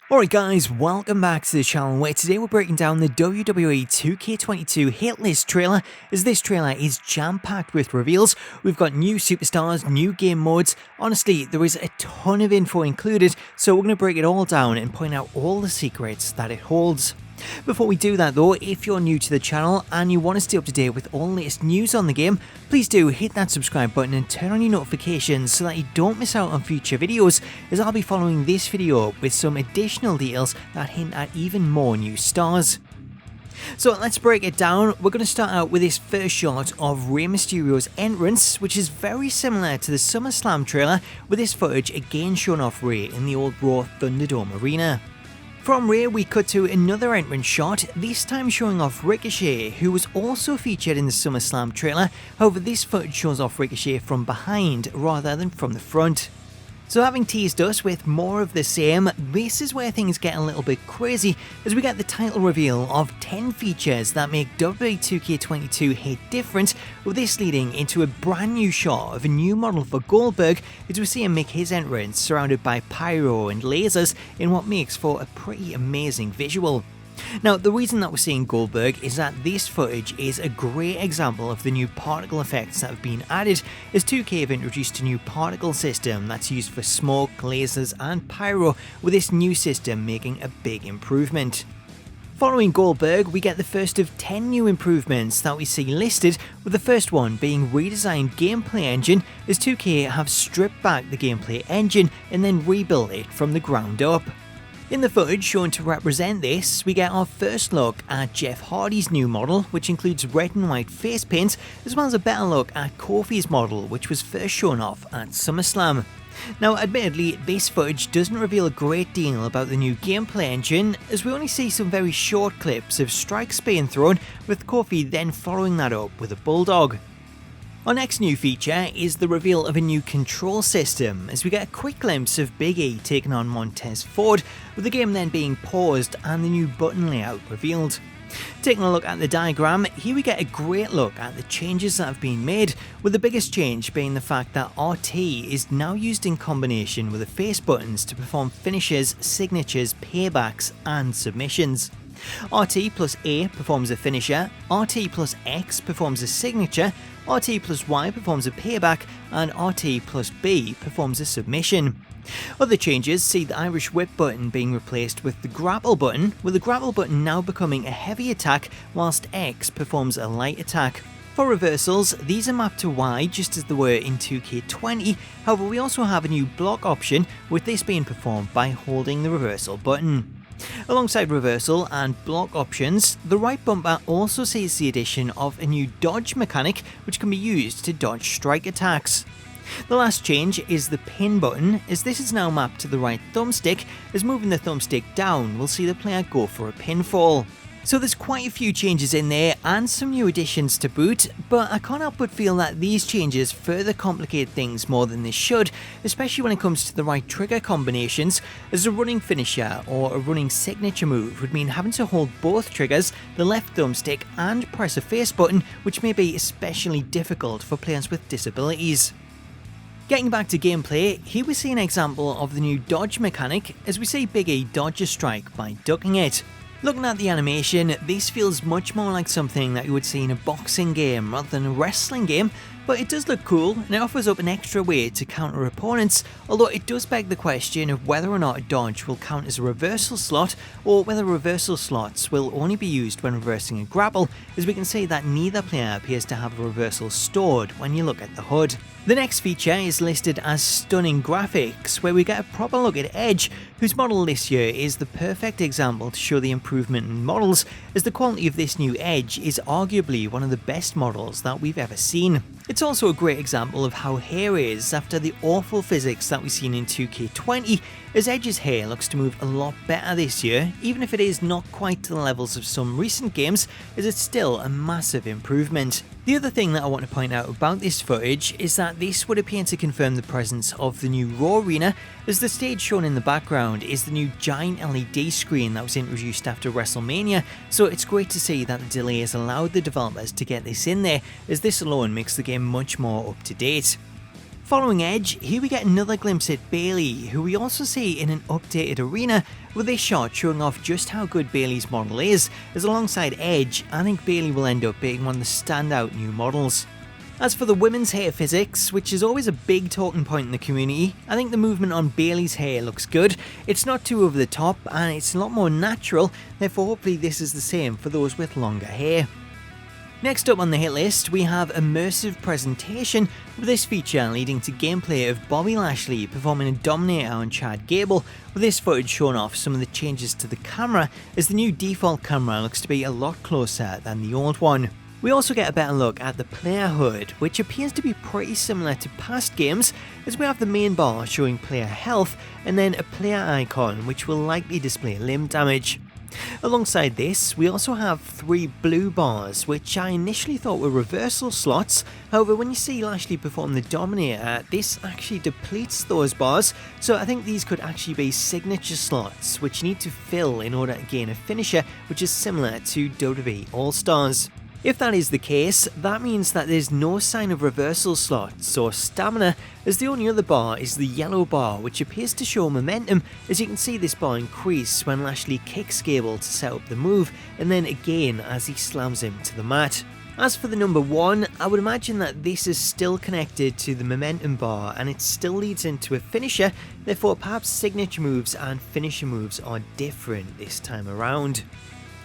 Alright guys, welcome back to the channel where today we're breaking down the WWE 2K22 hit list trailer, as this trailer is jam-packed with reveals. We've got new superstars, new game modes. Honestly, there is a ton of info included, so we're going to break it all down and point out all the secrets that it holds. Before we do that though, if you're new to the channel and you want to stay up to date with all the latest news on the game, please do hit that subscribe button and turn on your notifications so that you don't miss out on future videos, as I'll be following this video up with some additional details that hint at even more new stars. So let's break it down. We're going to start out with this first shot of Rey Mysterio's entrance, which is very similar to the SummerSlam trailer, with this footage again showing off Rey in the old Raw Thunderdome arena. From Rey, we cut to another entrance shot, this time showing off Ricochet, who was also featured in the SummerSlam trailer. However, this footage shows off Ricochet from behind rather than from the front. So having teased us with more of the same, this is where things get a little bit crazy, as we get the title reveal of 10 features that make WWE 2K22 hit different, with this leading into a brand new shot of a new model for Goldberg, as we see him make his entrance surrounded by pyro and lasers in what makes for a pretty amazing visual. Now, the reason that we're seeing Goldberg is that this footage is a great example of the new particle effects that have been added, as 2K have introduced a new particle system that's used for smoke, lasers and pyro, with this new system making a big improvement. Following Goldberg, we get the first of 10 new improvements that we see listed, with the first one being redesigned gameplay engine, as 2K have stripped back the gameplay engine and then rebuilt it from the ground up. In the footage shown to represent this, we get our first look at Jeff Hardy's new model, which includes red and white face paint, as well as a better look at Kofi's model, which was first shown off at SummerSlam. Now, admittedly, this footage doesn't reveal a great deal about the new gameplay engine, as we only see some very short clips of strikes being thrown, with Kofi then following that up with a bulldog. Our next new feature is the reveal of a new control system, as we get a quick glimpse of Big E taking on Montez Ford, with the game then being paused and the new button layout revealed. Taking a look at the diagram, here we get a great look at the changes that have been made, with the biggest change being the fact that RT is now used in combination with the face buttons to perform finishes, signatures, paybacks and submissions. RT plus A performs a finisher, RT plus X performs a signature, RT plus Y performs a payback, and RT plus B performs a submission. Other changes see the Irish whip button being replaced with the grapple button, with the grapple button now becoming a heavy attack, whilst X performs a light attack. For reversals, these are mapped to Y just as they were in 2K20, however we also have a new block option, with this being performed by holding the reversal button. Alongside reversal and block options, the right bumper also sees the addition of a new dodge mechanic, which can be used to dodge strike attacks. The last change is the pin button, as this is now mapped to the right thumbstick, as moving the thumbstick down will see the player go for a pinfall. So there's quite a few changes in there and some new additions to boot, but I can't help but feel that these changes further complicate things more than they should, especially when it comes to the right trigger combinations, as a running finisher or a running signature move would mean having to hold both triggers, the left thumbstick and press a face button, which may be especially difficult for players with disabilities. Getting back to gameplay, here we see an example of the new dodge mechanic, as we see Big E dodge a strike by ducking it. Looking at the animation, this feels much more like something that you would see in a boxing game rather than a wrestling game, but it does look cool and it offers up an extra way to counter opponents, although it does beg the question of whether or not a dodge will count as a reversal slot, or whether reversal slots will only be used when reversing a grapple, as we can see that neither player appears to have a reversal stored when you look at the HUD. The next feature is listed as stunning graphics, where we get a proper look at Edge, whose model this year is the perfect example to show the improvement in models, as the quality of this new Edge is arguably one of the best models that we've ever seen. It's also a great example of how hair is after the awful physics that we've seen in 2K20, as Edge's hair looks to move a lot better this year, even if it is not quite to the levels of some recent games, as it's still a massive improvement. The other thing that I want to point out about this footage is that this would appear to confirm the presence of the new Raw Arena, as the stage shown in the background is the new giant LED screen that was introduced after WrestleMania, so it's great to see that the delay has allowed the developers to get this in there, as this alone makes the game much more up to date. Following Edge, here we get another glimpse at Bayley, who we also see in an updated arena, with this shot showing off just how good Bayley's model is, as alongside Edge, I think Bayley will end up being one of the standout new models. As for the women's hair physics, which is always a big talking point in the community, I think the movement on Bayley's hair looks good. It's not too over the top and it's a lot more natural, therefore hopefully this is the same for those with longer hair. Next up on the hit list, we have Immersive Presentation, with this feature leading to gameplay of Bobby Lashley performing a Dominator on Chad Gable, with this footage showing off some of the changes to the camera, as the new default camera looks to be a lot closer than the old one. We also get a better look at the player HUD, which appears to be pretty similar to past games, as we have the main bar showing player health, and then a player icon which will likely display limb damage. Alongside this, we also have 3 blue bars, which I initially thought were reversal slots. However, when you see Lashley perform the Dominator, this actually depletes those bars, so I think these could actually be signature slots, which you need to fill in order to gain a finisher, which is similar to WWE All-Stars. If that is the case, that means that there's no sign of reversal slots or stamina, as the only other bar is the yellow bar, which appears to show momentum, as you can see this bar increase when Lashley kicks Gable to set up the move, and then again as he slams him to the mat. As for the number 1, I would imagine that this is still connected to the momentum bar and it still leads into a finisher, therefore perhaps signature moves and finisher moves are different this time around.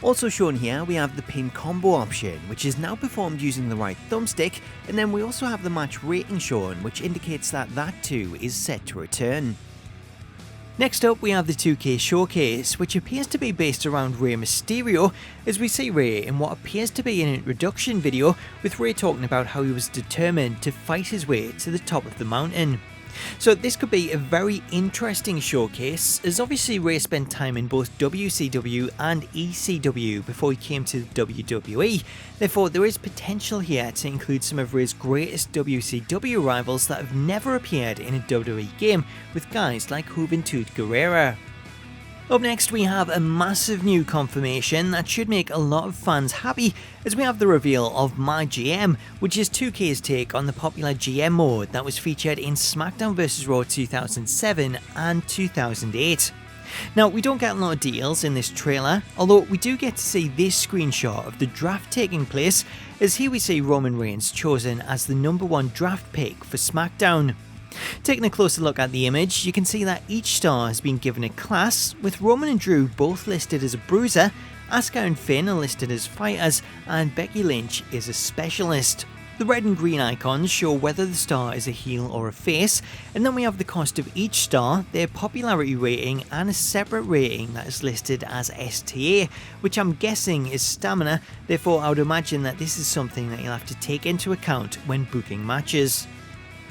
Also shown here, we have the pin combo option, which is now performed using the right thumbstick, and then we also have the match rating shown, which indicates that that too is set to return. Next up, we have the 2K showcase, which appears to be based around Rey Mysterio, as we see Rey in what appears to be an introduction video, with Rey talking about how he was determined to fight his way to the top of the mountain. So this could be a very interesting showcase, as obviously Rey spent time in both WCW and ECW before he came to the WWE, therefore there is potential here to include some of Rey's greatest WCW rivals that have never appeared in a WWE game, with guys like Juventud Guerrera. Up next, we have a massive new confirmation that should make a lot of fans happy, as we have the reveal of MyGM, which is 2K's take on the popular GM mode that was featured in Smackdown vs Raw 2007 and 2008. Now, we don't get a lot of deals in this trailer, although we do get to see this screenshot of the draft taking place, as here we see Roman Reigns chosen as the number 1 draft pick for Smackdown. Taking a closer look at the image, you can see that each star has been given a class, with Roman and Drew both listed as a bruiser, Asuka and Finn are listed as fighters, and Becky Lynch is a specialist. The red and green icons show whether the star is a heel or a face, and then we have the cost of each star, their popularity rating, and a separate rating that is listed as STA, which I'm guessing is stamina, therefore I would imagine that this is something that you'll have to take into account when booking matches.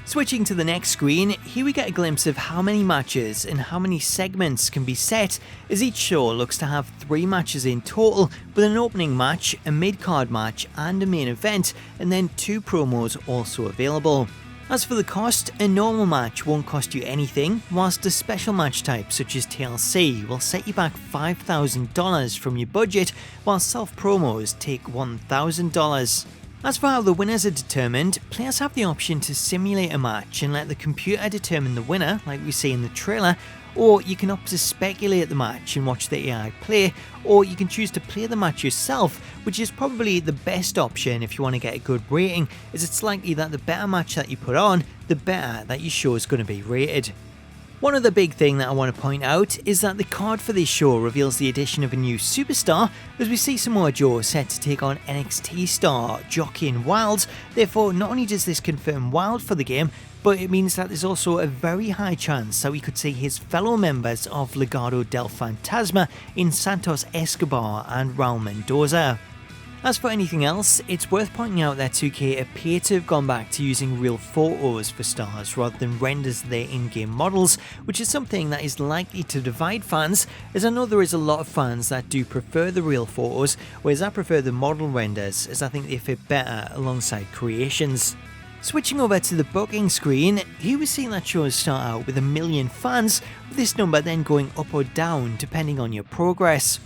Switching to the next screen, here we get a glimpse of how many matches and how many segments can be set, as each show looks to have 3 matches in total, with an opening match, a mid-card match and a main event, and then 2 promos also available. As for the cost, a normal match won't cost you anything, whilst a special match type such as TLC will set you back $5,000 from your budget, while self-promos take $1,000. As for how the winners are determined, players have the option to simulate a match and let the computer determine the winner, like we see in the trailer, or you can opt to speculate the match and watch the AI play, or you can choose to play the match yourself, which is probably the best option if you want to get a good rating, as it's likely that the better match that you put on, the better that your show is going to be rated. One other big thing that I want to point out is that the card for this show reveals the addition of a new superstar, as we see Samoa Joe set to take on NXT star Joaquin Wilde. Therefore, not only does this confirm Wilde for the game, but it means that there's also a very high chance that we could see his fellow members of Legado del Fantasma in Santos Escobar and Raul Mendoza. As for anything else, it's worth pointing out that 2K appear to have gone back to using real photos for stars rather than renders their in-game models, which is something that is likely to divide fans, as I know there is a lot of fans that do prefer the real photos, whereas I prefer the model renders, as I think they fit better alongside creations. Switching over to the booking screen, here we see that shows start out with 1 million fans, with this number then going up or down depending on your progress.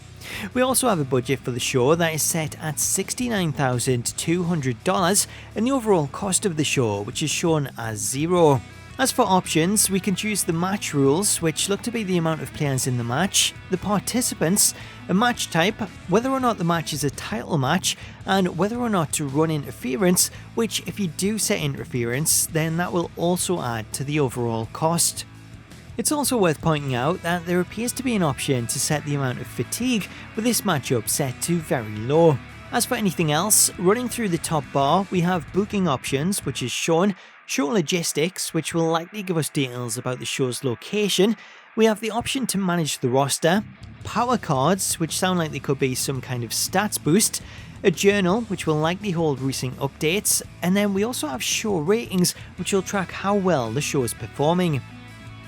We also have a budget for the show that is set at $69,200, and the overall cost of the show, which is shown as $0. As for options, we can choose the match rules, which look to be the amount of players in the match, the participants, a match type, whether or not the match is a title match, and whether or not to run interference, which if you do set interference, then that will also add to the overall cost. It's also worth pointing out that there appears to be an option to set the amount of fatigue, with this matchup set to very low. As for anything else, running through the top bar, we have booking options, which is shown, show logistics, which will likely give us details about the show's location. We have the option to manage the roster, power cards, which sound like they could be some kind of stats boost, a journal, which will likely hold recent updates, and then we also have show ratings, which will track how well the show is performing.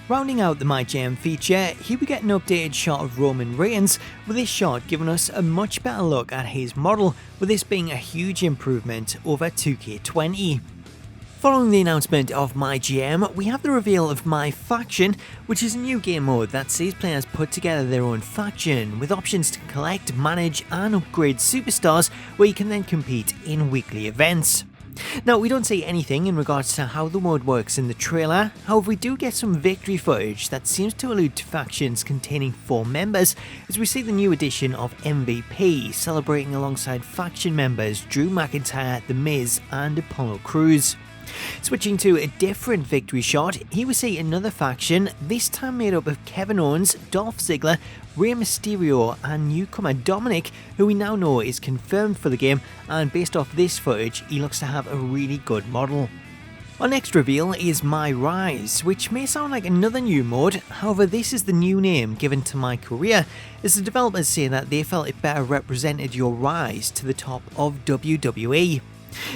Rounding out the MyGM feature, here we get an updated shot of Roman Reigns, with this shot giving us a much better look at his model, with this being a huge improvement over 2K20. Following the announcement of MyGM, we have the reveal of MyFaction, which is a new game mode that sees players put together their own faction, with options to collect, manage and upgrade superstars, where you can then compete in weekly events. Now, we don't see anything in regards to how the mode works in the trailer, however we do get some victory footage that seems to allude to factions containing 4 members, as we see the new addition of MVP celebrating alongside faction members Drew McIntyre, The Miz and Apollo Crews. Switching to a different victory shot, here we see another faction, this time made up of Kevin Owens, Dolph Ziggler, Rey Mysterio and newcomer Dominik, who we now know is confirmed for the game, and based off this footage he looks to have a really good model. Our next reveal is MyRise, which may sound like another new mode, however this is the new name given to MyCareer, as the developers say that they felt it better represented your rise to the top of WWE.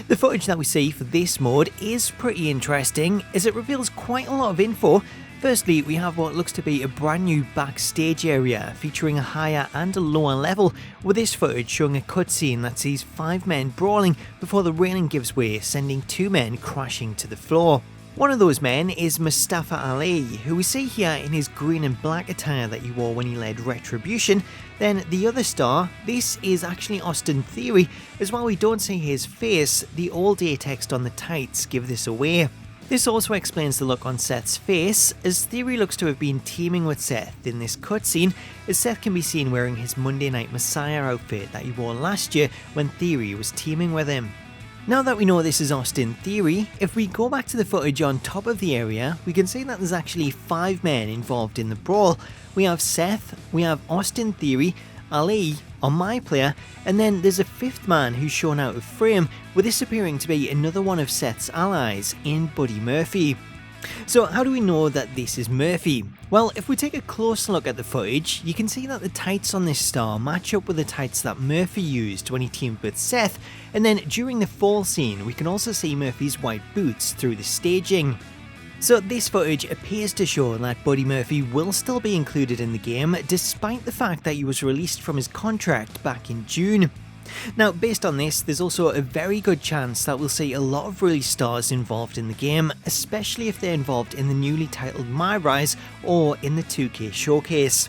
The footage that we see for this mode is pretty interesting, as it reveals quite a lot of info. Firstly, we have what looks to be a brand new backstage area featuring a higher and a lower level, with this footage showing a cutscene that sees 5 men brawling before the railing gives way, sending 2 men crashing to the floor. One of those men is Mustafa Ali, who we see here in his green and black attire that he wore when he led Retribution. Then the other star, this is actually Austin Theory, as while we don't see his face, the all day text on the tights give this away. This also explains the look on Seth's face, as Theory looks to have been teaming with Seth in this cutscene, as Seth can be seen wearing his Monday Night Messiah outfit that he wore last year when Theory was teaming with him. Now that we know this is Austin Theory, if we go back to the footage on top of the area, we can see that there's actually 5 men involved in the brawl. We have Seth, we have Austin Theory, Ali, on my player, and then there's a 5th man who's shown out of frame, with this appearing to be another one of Seth's allies in Buddy Murphy. So how do we know that this is Murphy? Well, if we take a close look at the footage, you can see that the tights on this star match up with the tights that Murphy used when he teamed with Seth, and then during the fall scene we can also see Murphy's white boots through the staging. So this footage appears to show that Buddy Murphy will still be included in the game, despite the fact that he was released from his contract back in June. Now, based on this, there's also a very good chance that we'll see a lot of release stars involved in the game, especially if they're involved in the newly titled MyRise or in the 2K showcase.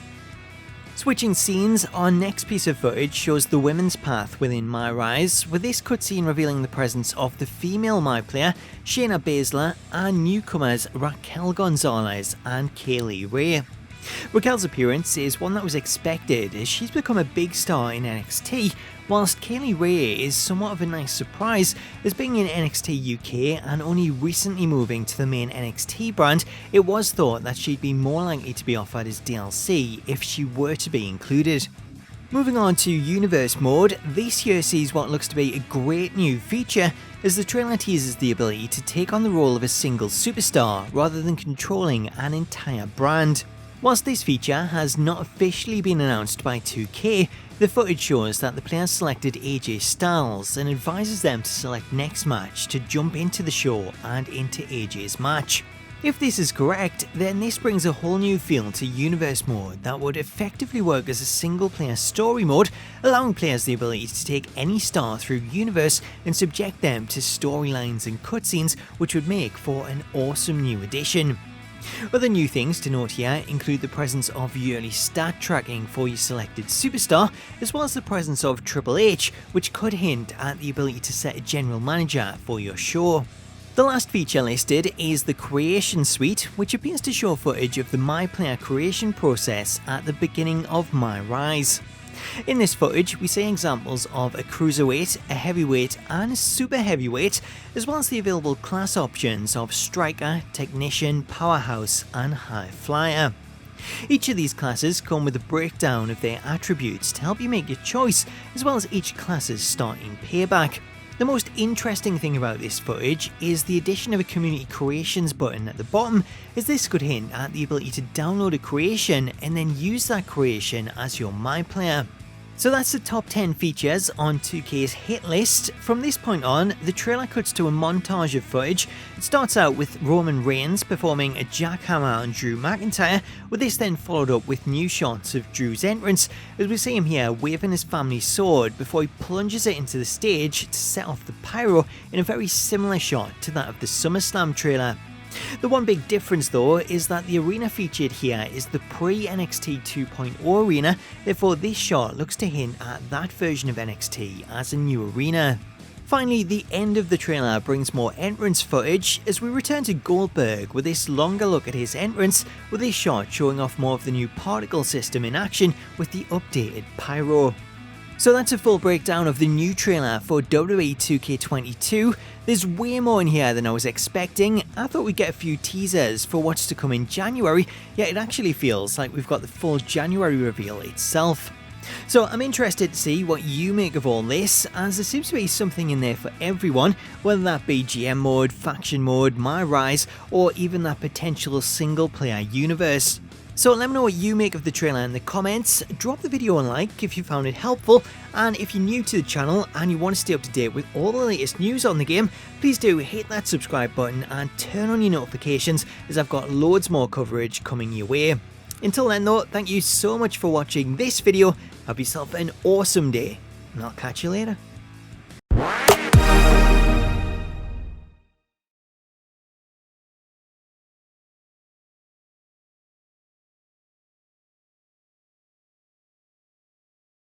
Switching scenes, our next piece of footage shows the women's path within MyRise, with this cutscene revealing the presence of the female MyPlayer, Shayna Baszler, and newcomers Raquel Gonzalez and Kaylee Ray. Raquel's appearance is one that was expected, as she's become a big star in NXT, whilst Kaylee Ray is somewhat of a nice surprise, as being in NXT UK and only recently moving to the main NXT brand, it was thought that she'd be more likely to be offered as DLC if she were to be included. Moving on to Universe Mode, this here sees what looks to be a great new feature, as the trailer teases the ability to take on the role of a single superstar rather than controlling an entire brand. Whilst this feature has not officially been announced by 2K, the footage shows that the player selected AJ Styles and advises them to select next match to jump into the show and into AJ's match. If this is correct, then this brings a whole new feel to Universe Mode that would effectively work as a single player story mode, allowing players the ability to take any star through Universe and subject them to storylines and cutscenes, which would make for an awesome new addition. Other new things to note here include the presence of yearly stat tracking for your selected superstar, as well as the presence of Triple H, which could hint at the ability to set a general manager for your show. The last feature listed is the Creation Suite, which appears to show footage of the MyPlayer creation process at the beginning of MyRise. In this footage, we see examples of a cruiserweight, a heavyweight and a super heavyweight, as well as the available class options of striker, technician, powerhouse and high flyer. Each of these classes come with a breakdown of their attributes to help you make your choice, as well as each class's starting payback. The most interesting thing about this footage is the addition of a community creations button at the bottom, as this could hint at the ability to download a creation and then use that creation as your MyPlayer. So that's the top 10 features on 2K's hit list. From this point on, the trailer cuts to a montage of footage. It starts out with Roman Reigns performing a jackhammer on Drew McIntyre, with this then followed up with new shots of Drew's entrance, as we see him here waving his family sword before he plunges it into the stage to set off the pyro in a very similar shot to that of the SummerSlam trailer. The one big difference though is that the arena featured here is the pre-NXT 2.0 arena, therefore this shot looks to hint at that version of NXT as a new arena. Finally, the end of the trailer brings more entrance footage as we return to Goldberg with this longer look at his entrance, with this shot showing off more of the new particle system in action with the updated pyro. So that's a full breakdown of the new trailer for WWE 2K22. There's way more in here than I was expecting. I thought we'd get a few teasers for what's to come in January, yet it actually feels like we've got the full January reveal itself. So I'm interested to see what you make of all this, as there seems to be something in there for everyone, whether that be GM mode, faction mode, MyRise, or even that potential single player universe. So let me know what you make of the trailer in the comments, drop the video a like if you found it helpful, and if you're new to the channel and you want to stay up to date with all the latest news on the game, please do hit that subscribe button and turn on your notifications, as I've got loads more coverage coming your way. Until then though, thank you so much for watching this video, have yourself an awesome day, and I'll catch you later.